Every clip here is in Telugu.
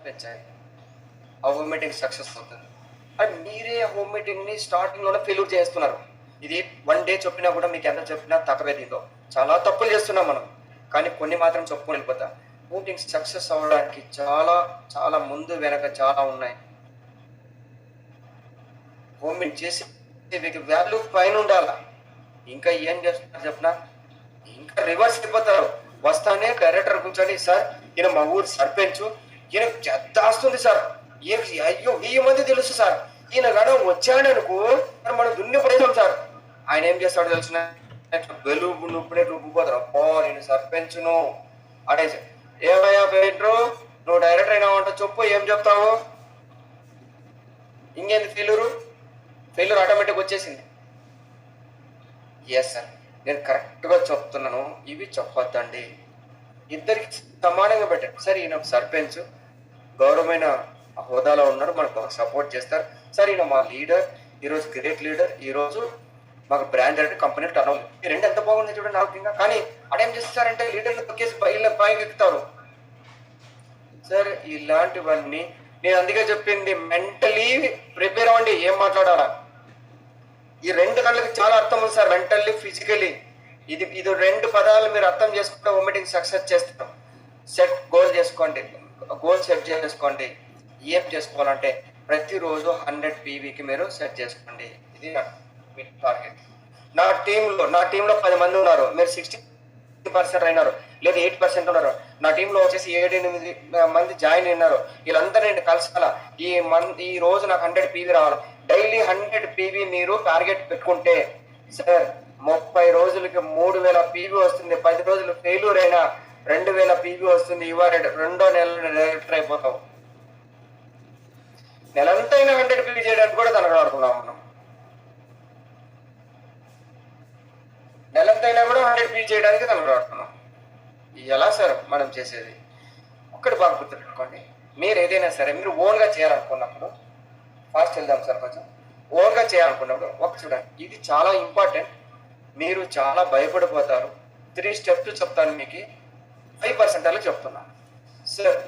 పెంచాలి, ఆ హోమ్ మీటింగ్ సక్సెస్ అవుతుంది. అండ్ మీరే హోమ్ మీటింగ్ని స్టార్టింగ్లోనే ఫెయిల్యూర్ చేస్తున్నారు. ఇది 1 డే చెప్పినా కూడా మీకు ఎంత చెప్పినా తక్కువే. దీంట్లో చాలా తప్పులు చేస్తున్నాం మనం, కానీ కొన్ని మాత్రం చెప్పుకొని వెళ్ళిపోతాం. మీటింగ్ సక్సెస్ అవ్వడానికి చాలా చాలా ముందు వెనక చాలా ఉన్నాయి. హోమ్ మీటింగ్ చేసి వాల్యూ పైన ఉండాలా. ఇంకా ఏం చేస్తున్నారు చెప్పిన, ఇంకా రివర్స్ అయిపోతారు. వస్తానే డైరెక్టర్ కూర్చొని, సార్ ఈయన మా ఊరు సర్పంచ్, ఈయన చెత్త వస్తుంది సార్, అయ్యో 1000 మంది తెలుసు సార్, ఈయన గడ వచ్చాడనుకో మనం దున్ని పడేసాం సార్. ఆయన ఏం చేస్తాడో తెలిసిన, వెలుగు నుప్పుడే రుబ్బిపోతారు. అబ్బో నేను సర్పంచ్ను అడేసి, ఏమయ్యా పెయింటరు నువ్వు డైరెక్టర్ అయినా అంట, చెప్పు ఏం చెప్తావు. ఇంకేంది ఫెయిల్యూర్ ఆటోమేటిక్ వచ్చేసింది. ఎస్ సార్, నేను కరెక్ట్గా చెప్తున్నాను, ఇవి చెప్పొద్దండి, ఇద్దరికి సమానంగా పెట్టండి. సార్ ఈయన సర్పంచ్, గౌరవమైన హోదాలో ఉన్నారు, మనకు సపోర్ట్ చేస్తారు. సార్ ఈయన మా లీడర్, ఈరోజు గ్రేట్ లీడర్, ఈరోజు మాకు బ్రాండ్ అంటే కంపెనీ టర్న్ అవుతుంది. ఈ రెండు ఎంత బాగుంది చూడండి నాకు. ఇంకా కానీ అడేం చేస్తారంటే లీడర్లు తొక్కేసి పైకి ఎక్కుతారు. సార్ ఇలాంటివన్నీ నేను అందుకే చెప్పింది, మెంటలీ ప్రిపేర్ అవ్వండి ఏం మాట్లాడాలా. ఈ 2 గంటలకు చాలా అర్థం ఉంది సార్, మెంటల్లీ ఫిజికలీ. ఇది 2 పదాలు మీరు అర్థం చేసుకుంటే హోమ్ మీటింగ్ సక్సెస్ చేస్తాం. గోల్ చేసుకోండి, గోల్ సెట్ చేసుకోండి. ఏం చేసుకోవాలంటే ప్రతిరోజు 100 పీవీకి మీరు సెట్ చేసుకోండి. ఇది మీ టార్గెట్. నా టీంలో 10 మంది ఉన్నారు, మీరు 60% అయినారు, లేదా 8% ఉన్నారు. నా టీంలో వచ్చేసి 7-8 మంది జాయిన్ అయినారు. వీళ్ళందరూ నేను కలసాలా. ఈ రోజు నాకు 100 పీవీ రావాలి. డైలీ 100 పీవీ మీరు టార్గెట్ పెట్టుకుంటే సార్ 30 రోజులకి 3000 పీవీ వస్తుంది. 10 రోజులు ఫెయిల్యూర్ అయినా 2000 పీవీ వస్తుంది. ఇవాళ 2వ నెలలో డైరెక్టర్ అయిపోతావు. నెలంతైనా 100 పీవీ చేయడానికి కూడా తనకలాడుతున్నాం మనం. నెలంతైనా కూడా 100 పీవీ చేయడానికి తనకలాడుతున్నాం. ఎలా సార్ మనం చేసేది? ఒక్కటి బాగా గుర్తుపెట్టుకోండి, మీరు ఏదైనా సరే మీరు ఓన్గా చేయాలనుకున్నప్పుడు, ఫాస్ట్ వెళ్దాం సార్ కొంచెం, ఓన్గా చేయాలనుకున్నప్పుడు ఒక చూడండి, ఇది చాలా ఇంపార్టెంట్. మీరు చాలా భయపడిపోతారు. 3 స్టెప్స్ చెప్తాను మీకు, 5% అలా చెప్తున్నాను. సార్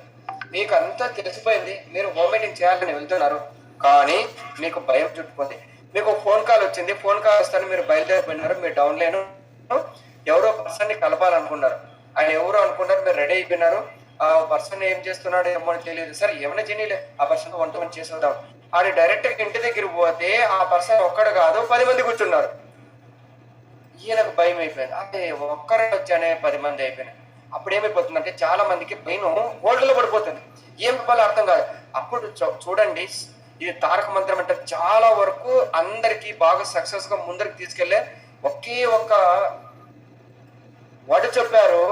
మీకు అంతా తెలిసిపోయింది, మీరు హోమ్ మీటింగ్ చేయాలని వెళ్తున్నారు, కానీ మీకు భయం చుట్టుకుంది. మీకు ఫోన్ కాల్ వచ్చింది, ఫోన్ కాల్ వస్తాను మీరు బయలుదేరిపోయినారు. మీరు డౌన్లైన్ ఎవరో పర్సన్ని కలపాలనుకున్నారు, ఆయన ఎవరో అనుకున్నారు, మీరు రెడీ అయిపోయినారు. ఆ పర్సన్ ఏం చేస్తున్నాడు ఏమో తెలియదు. సార్ ఏమైనా చేయలే, ఆ పర్సన్ 1 to 1 చేసేద్దాం. ఆడి డైరెక్ట్గా ఇంటి దగ్గర పోతే ఆ పర్సన్ ఒక్కడు కాదు 10 మంది కూర్చున్నారు. ఈయనకు భయం అయిపోయింది, అదే ఒక్కరే వచ్చానే 10 మంది అయిపోయినాయి. అప్పుడు ఏమైపోతుందంటే చాలా మందికి బ్రెయిన్ హోల్డ్లో పడిపోతుంది, ఏం చెప్పాలో అర్థం కాదు. అప్పుడు చూడండి, ఇది తారక మంత్రం అంటే చాలా వరకు అందరికీ బాగా సక్సెస్గా ముందరికి తీసుకెళ్లే ఒకే ఒక్క వర్డ్ చెప్పారు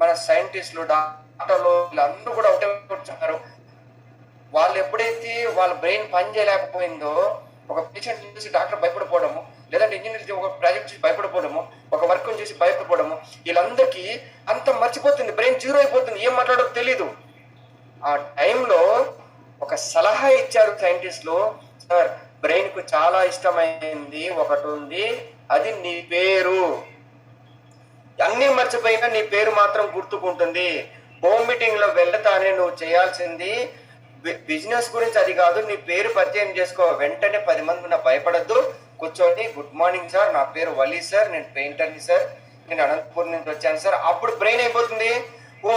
మన సైంటిస్టులు, డాక్టర్లు, వీళ్ళందరూ కూడా ఒకటే చెప్పారు. వాళ్ళు ఎప్పుడైతే వాళ్ళ బ్రెయిన్ పని చేయలేకపోయిందో, ఒక పేషెంట్ చూసి డాక్టర్ భయపడిపోవడము, లేదంటే ఇంజనీర్ ఒక ప్రాజెక్ట్ చూసి భయపడిపోవడము, ఒక వర్క్ చూసి భయపడిపోవడము, వీళ్ళందరికీ అంత మర్చిపోతుంది, బ్రెయిన్ జీరో అయిపోతుంది, ఏం మాట్లాడో తెలీదు. ఆ టైంలో ఒక సలహా ఇచ్చారు సైంటిస్టులు, సార్ బ్రెయిన్కు చాలా ఇష్టమైంది ఒకటి ఉంది, అది నీ పేరు. అన్నీ మర్చిపోయినా నీ పేరు మాత్రం గుర్తుకుంటుంది. హోమ్ మీటింగ్లో వెళ్తానే నువ్వు చేయాల్సింది బిజినెస్ గురించి అది కాదు, నీ పేరు పరిచయం చేసుకో. వెంటనే 10 మంది ఉన్న భయపడద్దు, కూర్చొని గుడ్ మార్నింగ్ సార్, నా పేరు వలీ సార్, నేను పెయింటర్ని సార్, నేను అనంతపూర్ నుంచి వచ్చాను సార్. అప్పుడు బ్రెయిన్ అయిపోతుంది, ఓ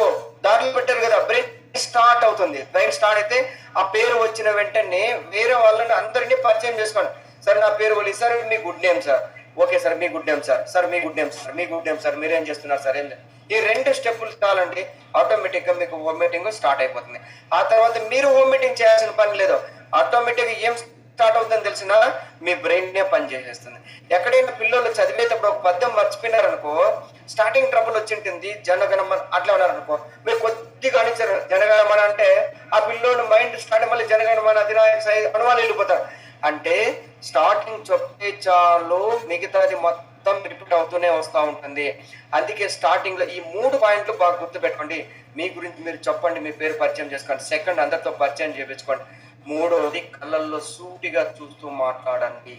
దారిలో పెట్టారు కదా, బ్రెయిన్ స్టార్ట్ అవుతుంది. బ్రెయిన్ స్టార్ట్ అయితే ఆ పేరు వచ్చిన వెంటనే వేరే వాళ్ళని అందరినీ పరిచయం చేసుకోండి. సార్ నా పేరు వలీ సార్, మీ good name sir, okay sir మీ గుడ్ నేమ్ సార్, సార్ మీ గుడ్ నేమ్ సార్, మీ గుడ్ నేమ్ సార్, మీరేం చేస్తున్నారు సార్, ఏం లేదు. ఈ 2 స్టెప్పులు చాలండి, ఆటోమేటిక్గా మీకు హోమ్ మీటింగ్ స్టార్ట్ అయిపోతుంది. ఆ తర్వాత మీరు హోమ్ మీటింగ్ చేయాల్సిన పని లేదు, ఆటోమేటిక్గా ఏం స్టార్ట్ అవుతుందని తెలిసినా మీ బ్రెయిన్నే పని చేసేస్తుంది. ఎక్కడైనా పిల్లలు చదివేటప్పుడు ఒక పద్యం మర్చిపోయినారనుకో, స్టార్టింగ్ ట్రబుల్ వచ్చింటుంది, జనగణమన అట్లా ఉన్నారనుకో, మీరు కొద్దిగా అనిచారు జనగణమన అంటే ఆ పిల్లోని మైండ్ స్టార్ట్ మళ్ళీ జనగణమన అధినాయక అనుమానం వెళ్ళిపోతారు. అంటే స్టార్టింగ్ చెప్తే చాలు, మిగతాది మొత్తం రిపీట్ అవుతూనే వస్తూ ఉంటుంది. అందుకే స్టార్టింగ్లో ఈ 3 పాయింట్లు బాగా గుర్తుపెట్టుకోండి. మీ గురించి మీరు చెప్పండి, మీ పేరు పరిచయం చేసుకోండి. సెకండ్, అందరితో పరిచయం చేయించుకోండి. 3వది, కళ్ళల్లో సూటిగా చూస్తూ మాట్లాడండి.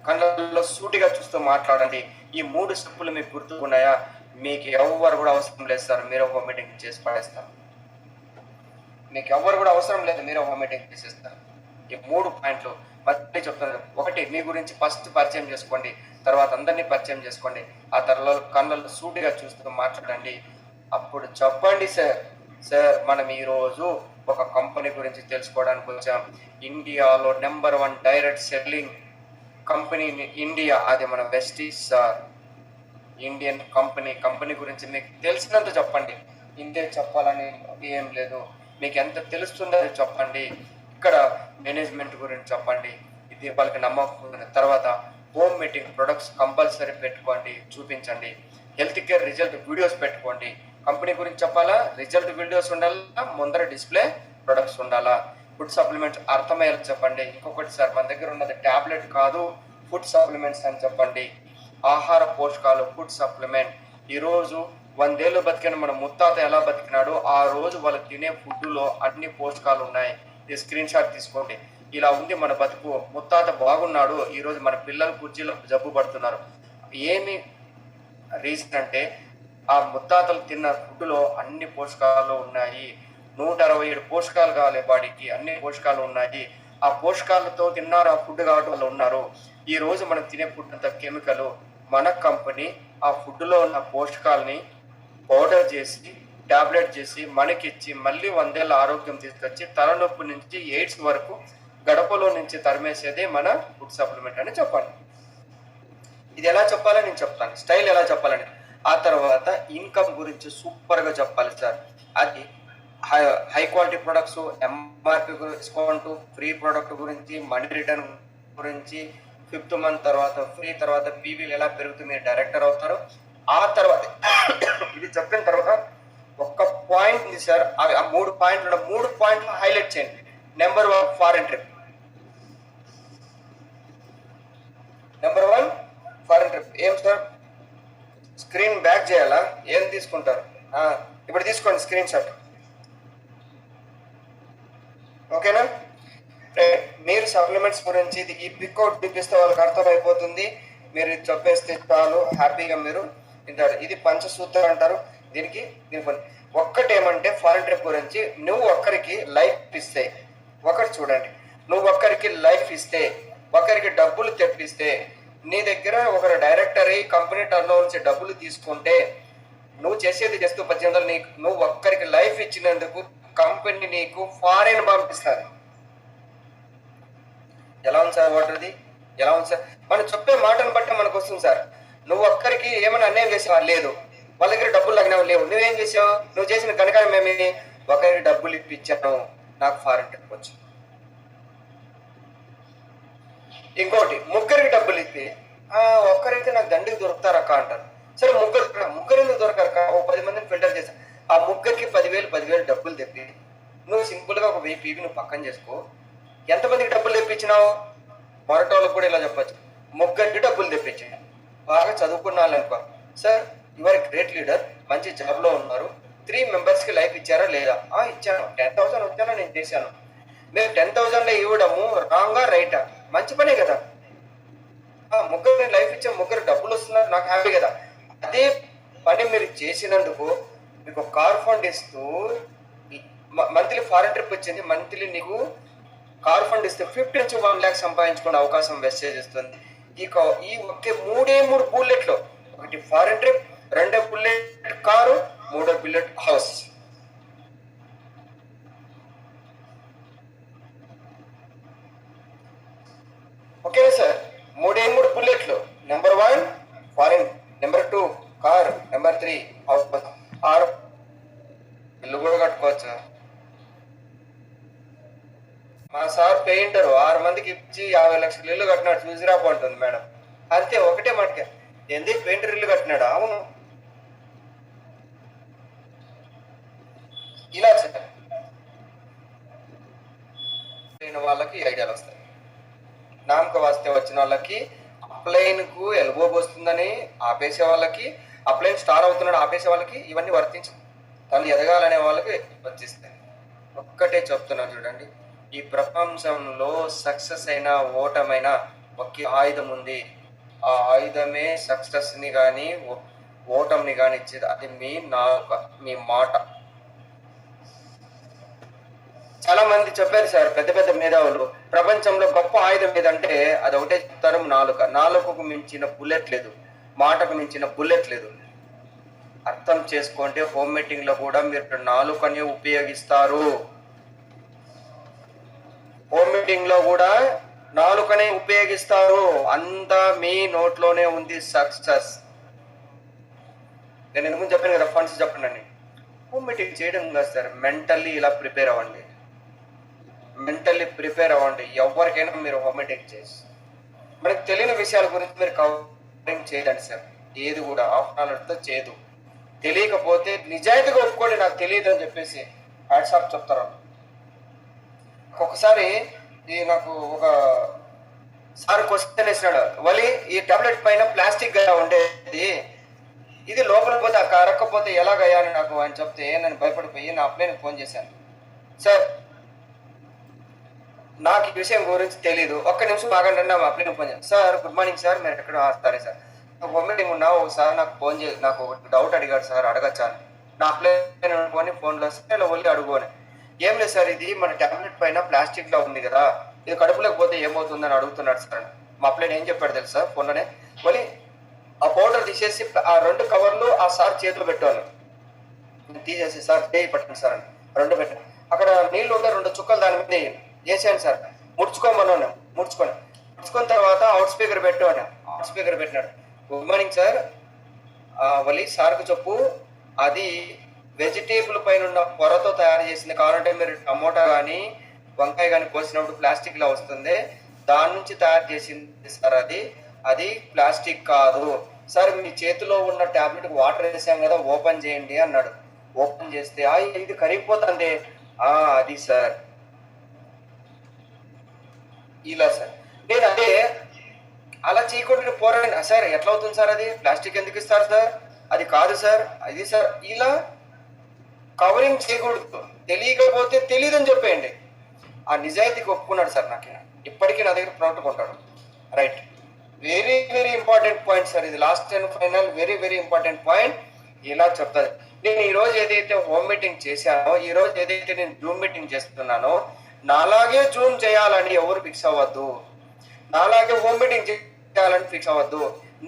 కళ్ళల్లో సూటిగా చూస్తూ మాట్లాడండి. ఈ 3 స్టెప్పులు మీకు గుర్తుకున్నాయా? మీకు ఎవరు కూడా అవసరం లేదు సార్, మీరు ఒక మీటింగ్ చేసి పడేస్తారు. మీకు ఎవరు కూడా అవసరం లేదు, మీరు ఒక మీటింగ్ చేసేస్తారు. ఈ 3 పాయింట్లు మళ్ళీ చెప్తాను. ఒకటి, మీ గురించి ఫస్ట్ పరిచయం చేసుకోండి, తర్వాత అందరినీ పరిచయం చేసుకోండి, ఆ తర్వాత కళ్ళల్లో సూటిగా చూస్తూ మాట్లాడండి. అప్పుడు చెప్పండి, సార్ మనం ఈరోజు ఒక కంపెనీ గురించి తెలుసుకోవడానికి వచ్చాం. ఇండియాలో number 1 direct selling company India, అది మన వెస్టీజ్ సార్. ఇండియన్ కంపెనీ గురించి మీకు తెలిసినంత చెప్పండి. ఇంతే చెప్పాలని ఏం లేదు, మీకు ఎంత తెలుస్తుందో అది చెప్పండి. ఇక్కడ మేనేజ్మెంట్ గురించి చెప్పండి, ఇది వాళ్ళకి నమ్మకం. తర్వాత హోమ్ మీటింగ్ ప్రొడక్ట్స్ కంపల్సరీ పెట్టుకోండి, చూపించండి. హెల్త్ కేర్ రిజల్ట్ వీడియోస్ పెట్టుకోండి. కంపెనీ గురించి చెప్పాలా, రిజల్ట్ వీడియోస్ ఉండాలా, ముందర డిస్ప్లే ప్రొడక్ట్స్ ఉండాలా. ఫుడ్ సప్లిమెంట్స్ అర్థమయ్యేలా చెప్పండి. ఇంకొకటి సార్, మన దగ్గర ఉన్నది ట్యాబ్లెట్ కాదు, ఫుడ్ సప్లిమెంట్స్ అని చెప్పండి. ఆహార పోషకాలు, ఫుడ్ సప్లిమెంట్. ఈరోజు 100 ఏళ్ళు బతికిన మన ముత్తాత ఎలా బతికినాడు, ఆ రోజు వాళ్ళు తినే ఫుడ్లో అన్ని పోషకాలు ఉన్నాయి. ఇది స్క్రీన్ షాట్ తీసుకోండి. ఇలా ఉంది మన బతుకు. ముత్తాత బాగున్నాడు, ఈరోజు మన పిల్లలు కుర్చీలో జబ్బు పడుతున్నారు. ఏమి రీజన్ అంటే ఆ ముత్తాతలు తిన్న ఫుడ్లో అన్ని పోషకాలు ఉన్నాయి. 167 పోషకాలు కావాలి బాడీకి, అన్ని పోషకాలు ఉన్నాయి. ఆ పోషకాలతో తిన్నారు, ఆ ఫుడ్ కాబట్టి వాళ్ళు ఉన్నారు. ఈ రోజు మనం తినే ఫుడ్ అంతా కెమికల్. మన కంపెనీ ఆ ఫుడ్లో ఉన్న పోషకాలని పౌడర్ చేసి టాబ్లెట్ చేసి మనకిచ్చి మళ్ళీ 100 ఏళ్ళ ఆరోగ్యం తీసుకొచ్చి తలనొప్పి నుంచి ఎయిడ్స్ వరకు గడపలో నుంచి తరిమేసేదే మన ఫుడ్ సప్లిమెంట్ అని చెప్పాలి. ఇది ఎలా చెప్పాలని నేను చెప్తాను, స్టైల్ ఎలా చెప్పాలని. ఆ తర్వాత ఇన్కమ్ గురించి సూపర్గా చెప్పాలి సార్. అది high quality products, MRP discount, free product గురించి, మనీ రిటర్న్ గురించి, 5th మంత్ తర్వాత ఫ్రీ, తర్వాత పీవీలు ఎలా పెరుగుతుంది, మీరు డైరెక్టర్ అవుతారు. ఆ తర్వాత ఇది చెప్పిన తర్వాత ఒక్క పాయింట్ ఉంది సార్, అవి ఆ 3 పాయింట్లు హైలైట్ చేయండి. Number 1 foreign trip. Number 1 foreign trip. ఏం సార్, స్క్రీన్ బ్యాక్ చేయాలా, ఏం తీసుకుంటారు? ఇప్పుడు తీసుకోండి స్క్రీన్ షాట్, ఓకేనా? మీరు సప్లిమెంట్స్ గురించి ఈ పిక్అవుట్ చూపిస్తే వాళ్ళకి అర్థమైపోతుంది. మీరు చెప్పేస్తే చాలు, హ్యాపీగా మీరు తింటారు. ఇది పంచసూత్ర అంటారు దీనికి. ఒక్కటేమంటే ఫారెన్ ట్రిప్ గురించి, నువ్వు ఒక్కరికి లైఫ్ ఇస్తే, ఒకటి చూడండి, నువ్వు ఒక్కరికి లైఫ్ ఇస్తే, ఒకరికి డబ్బులు తెప్పిస్తే, నీ దగ్గర ఒకరు డైరెక్టర్ అయ్యి కంపెనీ టర్న్ ఓవర్ నుంచి డబ్బులు తీసుకుంటే, నువ్వు చేసేది చేస్తూ 18 నీకు, నువ్వు ఒక్కరికి లైఫ్ ఇచ్చినందుకు కంపెనీ నీకు ఫారెన్ పంపిస్తుంది. ఎలా ఉంది సార్ వాటర్ది? ఎలా ఉంది సార్? మనం చెప్పే మాటను బట్టి మనకు వస్తుంది సార్. నువ్వు ఒక్కరికి ఏమైనా అన్యాయం చేసావా? లేదు. వాళ్ళ దగ్గర డబ్బులు లాగినావు? లేవు. నువ్వేం చేసావు? నువ్వు చేసిన కనుక మేమే ఒకరికి డబ్బులు ఇప్పించాను, నాకు ఫారెన్ ట్రిప్ వచ్చింది. ఇంకోటి, ముగ్గురికి డబ్బులు ఇప్పి ఒక్కరైతే నాకు దండికి దొరుకుతారక్క అంటారు. సరే ముగ్గురు ఎందుకు దొరకరక్క? ఓ 10 మందిని ఫిల్టర్ చేశాను. ఆ ముగ్గురికి 10,000 డబ్బులు తెప్పి నువ్వు సింపుల్గా ఒక 1000 పీవీ నువ్వు పక్కన చేసుకో. ఎంతమందికి డబ్బులు తెప్పించినావు? మొరటోళ్ళకు కూడా ఇలా చెప్పచ్చు, ముగ్గురికి డబ్బులు తెప్పించాను. బాగా చదువుకున్న వాళ్ళు అనుకో, సార్ యువర్ గ్రేట్ లీడర్, మంచి జాబ్లో ఉన్నారు, 3 మెంబర్స్కి లైఫ్ ఇచ్చారా లేదా? ఇచ్చాను. 10,000 వచ్చానో నేను చేశాను. మీరు 10,000లో ఇవ్వడము రాంగా రైటా? మంచి పనే కదా. ముగ్గురు నేను లైఫ్ ఇచ్చా, ముగ్గురు డబ్బులు వస్తున్నారు, నాకు హ్యాపీ కదా. అదే పని మీరు చేసినందుకు మీకు కార్ ఫండ్ ఇస్తూ మంత్లీ ఫారెన్ ట్రిప్ వచ్చింది, మంత్లీ నీకు కార్ ఫండ్ ఇస్తే 50 నుంచి 1 lakh సంపాదించుకునే అవకాశం వెస్టేజ్ ఇస్తుంది. ఈ ఒకే 3 బుల్లెట్లు, ఒకటి foreign trip, 2 bullet car, 3 bullet house. Okay sir, 3 బుల్లెట్లు. Number 1 foreign, number 2 car, number 3 house. 6 ఇల్లు కూడా కట్టుకోవచ్చు. మా సార్ పెయింటర్ 6 మందికి ఇచ్చి 50 లక్షలు ఇల్లు కట్టినాడు, చూసిరాపు అంటుంది మేడం. అంతే, ఒకటే మటుకే, ఎందుకు పెయింటర్ ఇల్లు కట్టినాడు? అవును. ఇలా వాళ్ళకి ఐడియాలు వస్తాయి. నామక వాస్తే వచ్చిన వాళ్ళకి, అప్లైన్ కు ఎల్బోబ్ వస్తుందని ఆపేసే వాళ్ళకి, అప్లైన్ స్టార్ అవుతున్నాడు ఆపేసే వాళ్ళకి ఇవన్నీ వర్తించవు. తను ఎదగాలనే వాళ్ళకి వర్తిస్తాయి. ఒక్కటే చెప్తున్నా చూడండి, ఈ ప్రపంచంలో సక్సెస్ అయినా ఓటమైనా ఒకే ఆయుధం ఉంది. ఆ ఆయుధమే సక్సెస్ని కానీ ఓటమిని కానీ ఇచ్చేది అది మీ నాలుక, మీ మాట. చాలా మంది చెప్పారు సార్, పెద్ద పెద్ద మేధావులు, ప్రపంచంలో గొప్ప ఆయుధం ఏదంటే అది ఒకటే చెప్తారు, నాలుక. నాలుకకు మించిన బుల్లెట్ లేదు, మాటకు మించిన బుల్లెట్ లేదు. అర్థం చేసుకోండి, హోమ్ మీటింగ్ లో కూడా మీరు నాలుకని ఉపయోగిస్తారు. హోమ్ మీటింగ్ లో కూడా నాలుకనే ఉపయోగిస్తారు. అంతా మీ నోట్లోనే ఉంది సక్సెస్. నేను ఎందుకు చెప్పాను కదా, ఫండ్స్ చెప్పండి అని. హోమ్ మీటింగ్ చేయడం కాదు సార్, మెంటల్లీ ఇలా ప్రిపేర్ అవ్వండి. మెంటల్లీ ప్రిపేర్ అవ్వండి. ఎవరికైనా మీరు హోమ్ మీటింగ్ చేసి మనకు తెలియని విషయాల గురించి మీరు కవరింగ్ చేయదండి సార్. ఏది కూడా ఆహ్వానాలతో చేయదు. తెలియకపోతే నిజాయితీగా ఒప్పుకోండి, నాకు తెలియదు అని చెప్పేసి వాట్సాప్ చెప్తారు. ఒకసారి నాకు ఒక సార్ క్వశ్చన్ వేసినాడు, వలి ఈ టాబ్లెట్ పైన ప్లాస్టిక్ గా ఉండేది, ఇది లోపల పోతే కరక్కపోతే ఎలాగయ్యా అని నాకు అని చెప్తే నేను భయపడిపోయి నా అప్లైన్కి ఫోన్ చేశాను. సార్ నాకు ఈ విషయం గురించి తెలీదు, ఒక్క నిమిషం ఆగండి నా అప్లైన్ ఫోన్ చేశాను. సార్ గుడ్ మార్నింగ్ సార్, మీరు ఎక్కడ సరే సార్, హోమ్ మీటింగ్ ఉన్నా ఒకసారి నాకు ఫోన్ చేసి నాకు ఒక డౌట్ అడిగాడు సార్, అడగచ్చాను. నా అప్లైన్ అనుకోని ఫోన్లో సార్ వెళ్ళి అడుగుని. ఏం లేదు సార్, ఇది మన టాబ్లెట్ పైన ప్లాస్టిక్ లో ఉంది కదా, ఇది కడుపులోకి పోతే ఏమవుతుందని అడుగుతున్నాడు సార్. మా అప్లైన్ ఏం చెప్పాడు తెలుసా, ఫోన్లోనే మళ్ళీ ఆ పౌడర్ తీసేసి ఆ 2 కవర్లు ఆ సార్ చేతిలో పెట్టాను. తీసేసి సార్ చేయి పట్టండి సార్ అని 2 పెట్టాను. అక్కడ నీళ్లు ఉంటే 2 చుక్కలు దాని మీద వేసాను సార్. ముడుచుకోమన్నాను, ముడుచుకున్న తర్వాత అవుట్ స్పీకర్ పెట్టాను. అవుట్ స్పీకర్ పెట్టినాడు. గుడ్ మార్నింగ్ సార్, వలి సార్కు చెప్పు, అది వెజిటేబుల్ పైన ఉన్న పొరతో తయారు చేసింది, కావాలంటే మీరు టమోటా కానీ వంకాయ కానీ కోసినప్పుడు ప్లాస్టిక్ లా వస్తుంది, దాని నుంచి తయారు చేసింది సార్, అది ప్లాస్టిక్ కాదు సార్. మీ చేతిలో ఉన్న టాబ్లెట్ వాటర్ వేసాం కదా, ఓపెన్ చేయండి అన్నాడు. ఓపెన్ చేస్తే ఇది కరిగిపోతుంది. అది సార్ ఇలా సార్. నేను అదే అలా చేయకుండా పోరాడిన సార్, ఎట్లా అవుతుంది సార్, అది ప్లాస్టిక్ ఎందుకు ఇస్తారు సార్, అది కాదు సార్, అది సార్. ఇలా కవరింగ్ చేయకూడదు. తెలియకపోతే తెలియదని చెప్పేయండి. ఆ నిజాయితీకి ఒప్పుకున్నాడు సార్. నాకు ఇప్పటికీ నా దగ్గర ప్రోడక్ట్ ఉంటాడు. Right, very very important point sir, ఇది last and final very very important point. ఇలా చెప్తాది. నేను ఈ రోజు ఏదైతే హోమ్ మీటింగ్ చేశానో, ఈ రోజు ఏదైతే నేను జూమ్ మీటింగ్ చేస్తున్నానో, నాలాగే జూమ్ చేయాలని ఎవరు ఫిక్స్ అవ్వద్దు, నాలాగే హోమ్ మీటింగ్ చేయాలని ఫిక్స్ అవ్వద్దు.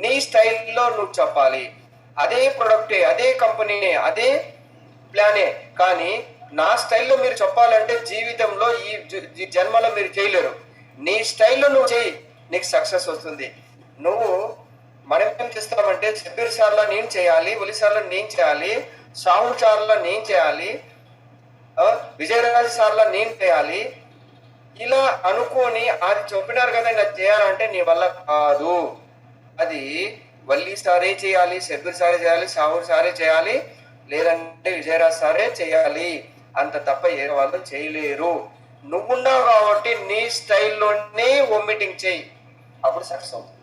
నీ స్టైల్లో నువ్వు చెప్పాలి. అదే ప్రొడక్టే, అదే కంపెనీనే, అదే ప్లానే, కానీ నా స్టైల్లో మీరు చెప్పాలంటే జీవితంలో ఈ జన్మలో మీరు చేయలేరు. నీ స్టైల్లో నువ్వు చేయి, నీకు సక్సెస్ వస్తుంది. నువ్వు మనం ఏం చేస్తామంటే, షబ్బీర్ సార్లా నేను చేయాలి, ఒలి సార్లా నేను చేయాలి, సాహు సార్లా నేను చేయాలి, విజయరాజ్ సార్లా నేను చేయాలి, ఇలా అనుకోని అది చెప్పినారు కదా ఇలా చేయాలంటే నీ వల్ల కాదు. అది వల్లి సారే చేయాలి, షబ్బీర్ సారే చేయాలి, సాహు సారే చేయాలి, లేదంటే విజయరాజ్ సారే చేయాలి. అంత తప్ప ఏ వాళ్ళు చేయలేరు. నువ్వున్నావు కాబట్టి నీ స్టైల్లోనే హోమ్ మీటింగ్ చేయి, అప్పుడు సక్సెస్ అవుతుంది.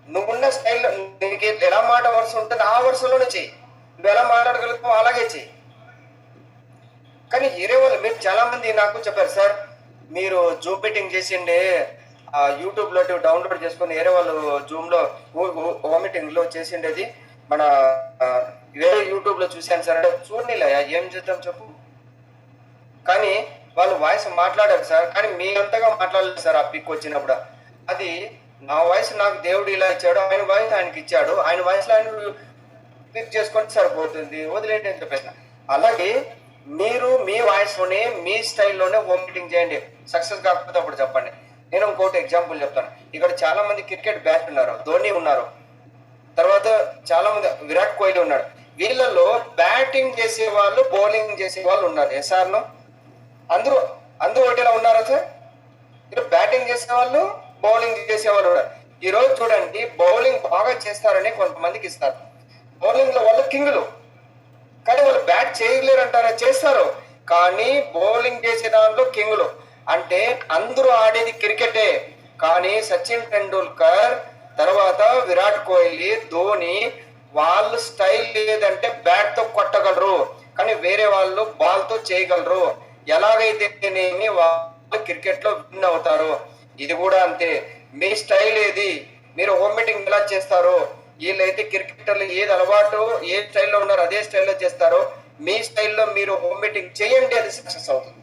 నువ్వున్న స్టైల్లో నీకు ఎలా మాట వరుస ఉంటుంది ఆ వరుసలోనే చెయ్యి. నువ్వు ఎలా మాట్లాడగలుగుతావు అలాగే చెయ్యి. కానీ వేరే వాళ్ళు, మీరు చాలా మంది నాకు చెప్పారు సార్, మీరు జూమ్ మీటింగ్ చేసిండే యూట్యూబ్ లో డౌన్లోడ్ చేసుకుని వేరే వాళ్ళు జూమ్ లో హోమ్ మీటింగ్ లో చేసిండేది మన వేరే యూట్యూబ్ లో చూశాను సార్ అంటే, చూడనిలే ఏం చేద్దాం చెప్పు. కానీ వాళ్ళు వాయిస్ మాట్లాడారు సార్, కానీ మీ అంతగా మాట్లాడలేదు సార్. ఆ పిక్ వచ్చినప్పుడు అది నా వాయిస్ నాకు దేవుడు ఇలా ఇచ్చాడు, ఆయన వాయిస్ ఆయనకి ఇచ్చాడు, ఆయన వాయిస్ లో ఆయన పిక్ చేసుకుంటే సరిపోతుంది, వదిలేండి అని చెప్పేసిన. అలాగే మీరు మీ వాయిస్ లోనే మీ స్టైల్లోనే హోమ్ మీటింగ్ చేయండి. సక్సెస్ కాకపోతే అప్పుడు చెప్పండి. నేను ఇంకోటి ఎగ్జాంపుల్ చెప్తాను. ఇక్కడ చాలా మంది క్రికెట్ బ్యాట్ ఉన్నారు, ధోని ఉన్నారు, తర్వాత చాలా మంది విరాట్ కోహ్లీ ఉన్నాడు. వీళ్ళలో బ్యాటింగ్ చేసే వాళ్ళు, బౌలింగ్ చేసే వాళ్ళు ఉన్నారు. ఎస్ఆర్ను అందరూ ఒకటిలా ఉన్నారా సార్? ఇక్కడ బ్యాటింగ్ చేసే వాళ్ళు, బౌలింగ్ చేసే వాళ్ళు ఉన్నారు. ఈ రోజు చూడండి, బౌలింగ్ బాగా చేస్తారని కొంతమందికి ఇస్తారు. బౌలింగ్ లో వాళ్ళు కింగులు, కానీ వాళ్ళు బ్యాట్ చేయలేరు అంటారా? చేస్తారు, కానీ బౌలింగ్ చేసే దాంట్లో కింగులు. అంటే అందరూ ఆడేది క్రికెటే, కానీ సచిన్ టెండూల్కర్ తర్వాత విరాట్ కోహ్లీ, ధోని వాళ్ళు స్టైల్ లేదంటే బ్యాట్ తో కొట్టగలరు, కానీ వేరే వాళ్ళు బాల్ తో చేయగలరు. ఎలాగైతేనేమి వాళ్ళు క్రికెట్ లో విన్ అవుతారు. ఇది కూడా అంతే. మీ స్టైల్ ఏది, మీరు హోమ్ మీటింగ్ ఎలా చేస్తారో, వీళ్ళైతే క్రికెటర్లు ఏది అలవాటు ఏ స్టైల్లో ఉన్నారో అదే స్టైల్లో చేస్తారో, మీ స్టైల్లో మీరు హోమ్ మీటింగ్ చేయండి, అది సక్సెస్ అవుతుంది.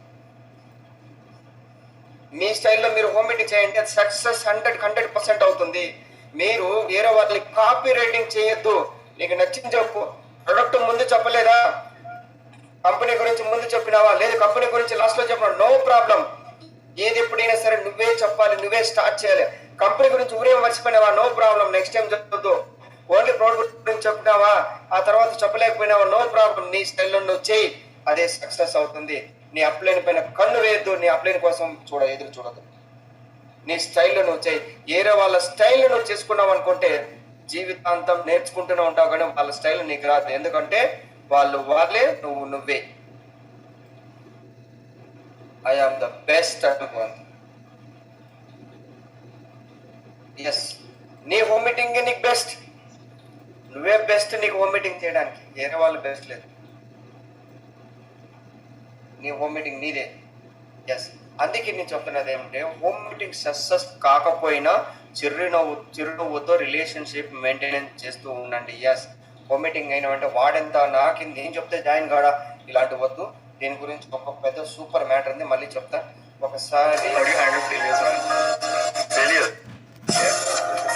మీ స్టైల్లో మీరు హోమ్ మీటింగ్ చేయండి, అది సక్సెస్ 100% అవుతుంది. మీరు వేరే వాళ్ళని కాపీ రైటింగ్ చేయొద్దు. నీకు నచ్చింది చెప్పు. ప్రొడక్ట్ ముందు చెప్పలేదా, కంపెనీ గురించి ముందు చెప్పినావా, లేదు కంపెనీ గురించి లాస్ట్ లో చెప్పినా, నో ప్రాబ్లం. ఏది ఎప్పుడైనా సరే నువ్వే చెప్పాలి, నువ్వే స్టార్ట్ చేయాలి. కంపెనీ గురించి ఊరే మర్చిపోయినావా, నో ప్రాబ్లం, నెక్స్ట్ టైం చెప్పొద్దు. ఓన్లీ ప్రోడక్ట్ గురించి చెప్పినావా, ఆ తర్వాత చెప్పలేకపోయినావా, నో ప్రాబ్లం. నీ స్టైల్లో నువ్వు చేయి, అదే సక్సెస్ అవుతుంది. నీ అప్లైన్ పైన కన్ను వేయద్దు, నీ అప్లైన్ కోసం ఎదురు చూడదు. నీ స్టైల్లో నువ్వు చేయి. ఏరే వాళ్ళ స్టైల్లో నువ్వు చేసుకున్నావు అనుకుంటే జీవితాంతం నేర్చుకుంటూనే ఉంటావు, కానీ వాళ్ళ స్టైల్ నీకు రాదు. ఎందుకంటే వాళ్ళే, నువ్వే. ఐ ఆమ్ ద బెస్ట్ అనుకోండి. ఎస్, నీ హోమ్ మీటింగ్ నీకు బెస్ట్, నువ్వే బెస్ట్ నీకు హోమ్ మీటింగ్ చేయడానికి, వేరే వాళ్ళు బెస్ట్ లేదు. నీ హోమ్ మీటింగ్ నీదే. ఎస్, అందుకే నేను చెప్తున్నది ఏమంటే, హోమ్ మీటింగ్ సక్సెస్ కాకపోయినా చిరునవ్వుతో రిలేషన్షిప్ మెయింటెనెన్స్ చేస్తూ ఉండండి. ఎస్, హోమ్ మీటింగ్ అయినామంటే వాడెంత నాకింది నేను చెప్తే జాయిన్ కాడా, ఇలాంటి వద్దు. దీని గురించి ఒక పెద్ద సూపర్ మ్యాటర్ ఉంది, మళ్ళీ చెప్తా ఒకసారి.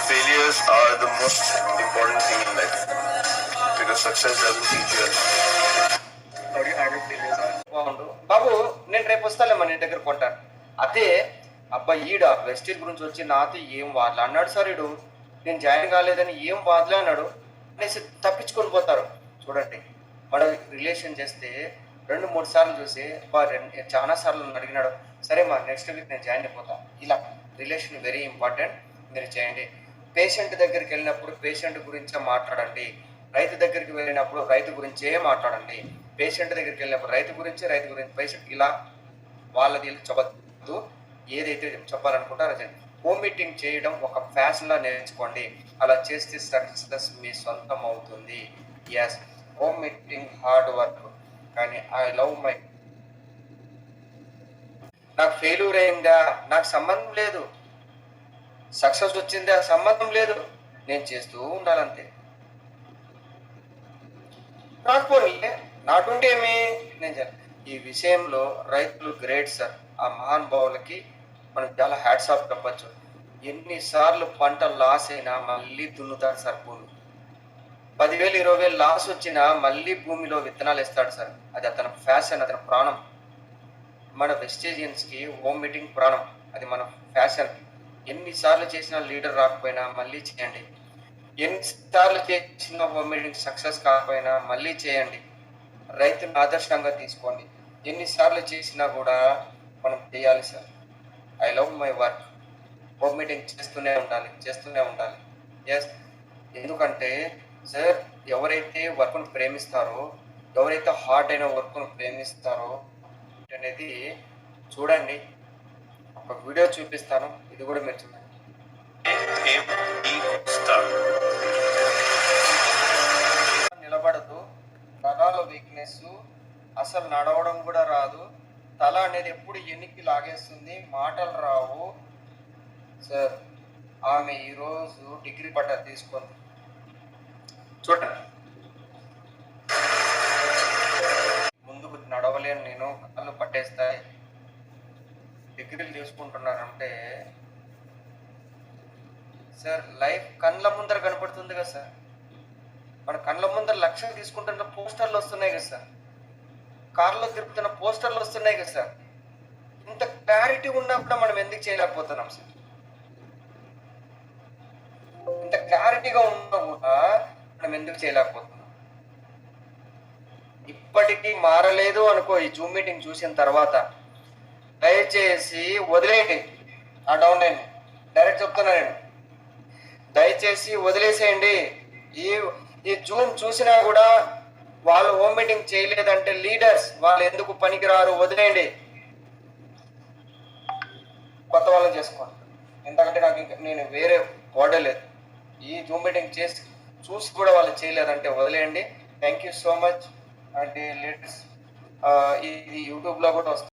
Failures are the most important thing in life because success doesn't teach you. How do you handle failures? బాబు నేను రేపు వస్తాలే మన ఇంటి దగ్గర కొంటాను. అదే అబ్బాయి ఈడ వెస్టీజ్ గురించి వచ్చి నాతో ఏం వాదలు అన్నాడు సార్, ఇడు నేను జాయిన్ కాలేదని ఏం వాదలే అన్నాడు అనేసి తప్పించుకొని పోతారు. చూడండి, మన రిలేషన్ చేస్తే 2-3 సార్లు చూసి చాలా సార్లు అడిగినాడు, సరే మా నెక్స్ట్ వీక్ నేను జాయిన్ అయిపోతా. ఇలా రిలేషన్ వెరీ ఇంపార్టెంట్, మీరు చేయండి. పేషెంట్ దగ్గరికి వెళ్ళినప్పుడు పేషెంట్ గురించే మాట్లాడండి, రైతు దగ్గరికి వెళ్ళినప్పుడు రైతు గురించే మాట్లాడండి. పేషెంట్ దగ్గరికి వెళ్ళినప్పుడు రైతు గురించి పేషెంట్, ఇలా వాళ్ళది చెప్పద్దు. ఏదైతే చెప్పాలనుకుంటారో అదే. హోమ్ మీటింగ్ చేయడం ఒక ఫ్యాషన్లా నేర్చుకోండి, అలా చేస్తే సక్సెస్ మీ సొంతం అవుతుంది. Yes, home meeting hard work, కానీ ఐ లవ్ మై. నాకు ఫెయిల్యూర్ అయిందా నాకు సంబంధం లేదు, సక్సెస్ వచ్చిందా సంబంధం లేదు, నేను చేస్తూ ఉండాలంతే. రాకపోనీ నాటుంటే ఏమి నేను ఈ విషయంలో రైతులు గ్రేట్ సార్. ఆ మహానుభావులకి మనం చాలా హ్యాట్స్ ఆఫ్ చెప్పచ్చు. ఎన్నిసార్లు పంట లాస్ అయినా మళ్ళీ దున్నుతాడు సార్ భూమి. 10,000 20,000 లాస్ వచ్చినా మళ్ళీ భూమిలో విత్తనాలు వేస్తాడు సార్. అది అతని ఫ్యాషన్, అతని ప్రాణం. మన వెస్టేజియన్స్కి హోమ్ మీటింగ్ ప్రాణం, అది మన ఫ్యాషన్. ఎన్నిసార్లు చేసినా లీడర్ రాకపోయినా మళ్ళీ చేయండి, ఎన్నిసార్లు చేసిన హోమ్ మీటింగ్ సక్సెస్ కాకపోయినా మళ్ళీ చేయండి. రైతుని ఆదర్శంగా తీసుకోండి. ఎన్నిసార్లు చేసినా కూడా మనం చేయాలి sir. I love my work. Home meeting చేస్తూనే ఉండాలి. ఎస్, ఎందుకంటే సార్ ఎవరైతే వర్క్ను ప్రేమిస్తారో, ఎవరైతే హార్డ్ అయిన వర్క్ను ప్రేమిస్తారో అనేది చూడండి. ఒక వీడియో చూపిస్తాను, ఇది కూడా మీరు చూడండి. నిలబడదు, తలలో వీక్నెస్, అసలు నడవడం కూడా రాదు, తల అనేది ఎప్పుడు ఎన్నికి లాగేస్తుంది, మాటలు రావు సార్. ఆమె ఈరోజు డిగ్రీ పట్ట తీసుకుంది. చూడండి, ముందుకు నడవలేను నేను, కాళ్ళు పట్టేస్తాయి. డిగ్రీలు తీసుకుంటున్నారంటే సార్ లైఫ్ కళ్ళ ముందర కనపడుతుంది కదా సార్. మన కళ్ళ ముందర లక్షలు తీసుకుంటున్న పోస్టర్లు వస్తున్నాయి కదా సార్, కార్లో తిరుగుతున్న పోస్టర్లు వస్తున్నాయి కదా సార్. ఇంత క్లారిటీ ఉన్నప్పుడు మనం ఎందుకు చేయలేకపోతున్నాం సార్? ఇంత క్లారిటీగా ఉన్నా కూడా మనం ఎందుకు చేయలేకపోతున్నాం? ఇప్పటికీ మారలేదు అనుకో ఈ జూమ్ మీటింగ్ చూసిన తర్వాత, దయచేసి వదిలేయండి ఆ డౌన్ లైన్. డైరెక్ట్ చెప్తున్నా నేను, దయచేసి వదిలేసేయండి. ఈ జూమ్ చూసినా కూడా వాళ్ళు హోమ్ మీటింగ్ చేయలేదంటే లీడర్స్ వాళ్ళు ఎందుకు పనికిరారు, వదిలేయండి. కొత్త వాళ్ళని చేసుకోండి. ఎందుకంటే నాకు ఇంకా నేను వేరే వాడలేదు. ఈ జూమ్ మీటింగ్ చూసి కూడా వాళ్ళు చేయలేదంటే వదిలేయండి. Thank you so much. అంటే లేటెస్ట్ ఇది యూట్యూబ్లో కూడా వస్తుంది.